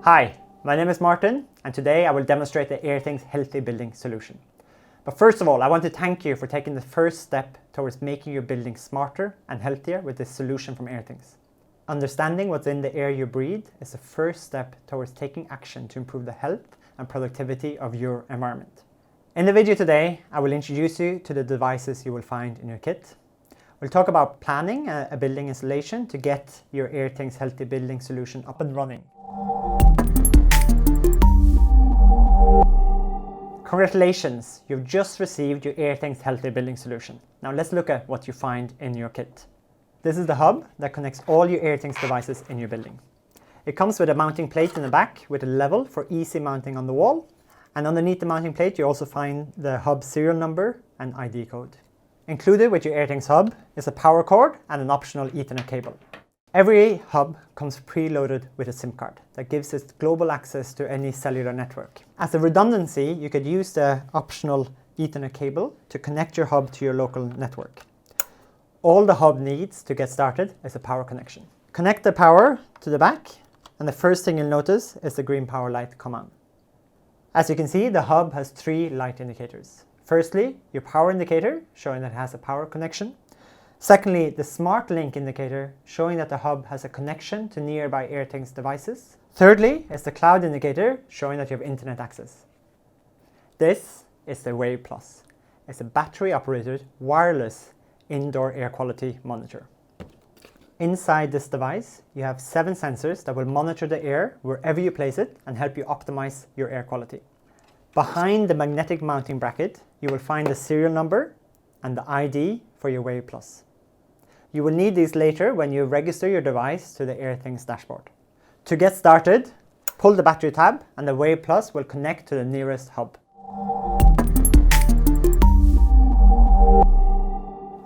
Hi, my name is Martin, and today I will demonstrate the Airthings Healthy Building solution. But first of all, I want to thank you for taking the first step towards making your building smarter and healthier with this solution from Airthings. Understanding what's in the air you breathe is the first step towards taking action to improve the health and productivity of your environment. In the video today, I will introduce you to the devices you will find in your kit. We'll talk about planning a building installation to get your Airthings Healthy Building solution up and running. Congratulations, you've just received your Airthings Healthy Building solution. Now let's look at what you find in your kit. This is the hub that connects all your Airthings devices in your building. It comes with a mounting plate in the back with a level for easy mounting on the wall. And underneath the mounting plate you also find the hub serial number and ID code. Included with your Airthings hub is a power cord and an optional Ethernet cable. Every hub comes preloaded with a SIM card that gives it global access to any cellular network. As a redundancy, you could use the optional Ethernet cable to connect your hub to your local network. All the hub needs to get started is a power connection. Connect the power to the back, and the first thing you'll notice is the green power light come on. As you can see, the hub has 3 light indicators. Firstly, your power indicator, showing that it has a power connection. Secondly, the smart link indicator, showing that the hub has a connection to nearby Airthings devices. Thirdly, is the cloud indicator, showing that you have internet access. This is the Wave Plus. It's a battery-operated, wireless indoor air quality monitor. Inside this device, you have 7 sensors that will monitor the air wherever you place it and help you optimize your air quality. Behind the magnetic mounting bracket, you will find the serial number and the ID for your Wave Plus. You will need these later when you register your device to the Airthings dashboard. To get started, pull the battery tab and the Wave Plus will connect to the nearest hub.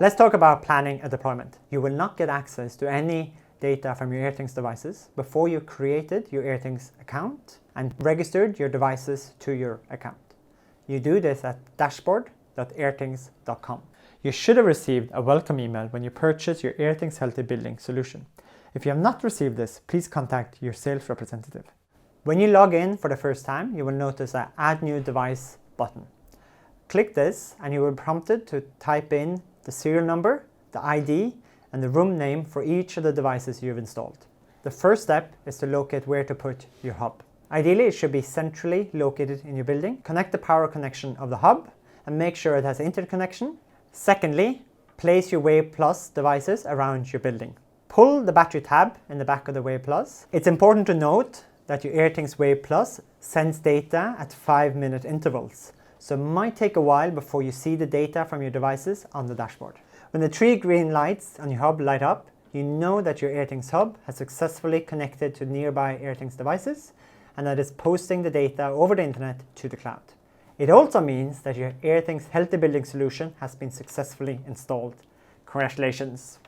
Let's talk about planning a deployment. You will not get access to any data from your Airthings devices before you created your Airthings account and registered your devices to your account. You do this at dashboard.airthings.com. You should have received a welcome email when you purchase your Airthings Healthy Building solution. If you have not received this, please contact your sales representative. When you log in for the first time, you will notice an Add New Device button. Click this and you will be prompted to type in the serial number, the ID, and the room name for each of the devices you've installed. The first step is to locate where to put your hub. Ideally, it should be centrally located in your building. Connect the power connection of the hub and make sure it has internet connection. Secondly, place your Wave Plus devices around your building. Pull the battery tab in the back of the Wave Plus. It's important to note that your Airthings Wave Plus sends data at 5-minute intervals, so it might take a while before you see the data from your devices on the dashboard. When the 3 green lights on your hub light up, you know that your Airthings hub has successfully connected to nearby Airthings devices and that it's posting the data over the internet to the cloud. It also means that your Airthings Healthy Building solution has been successfully installed. Congratulations!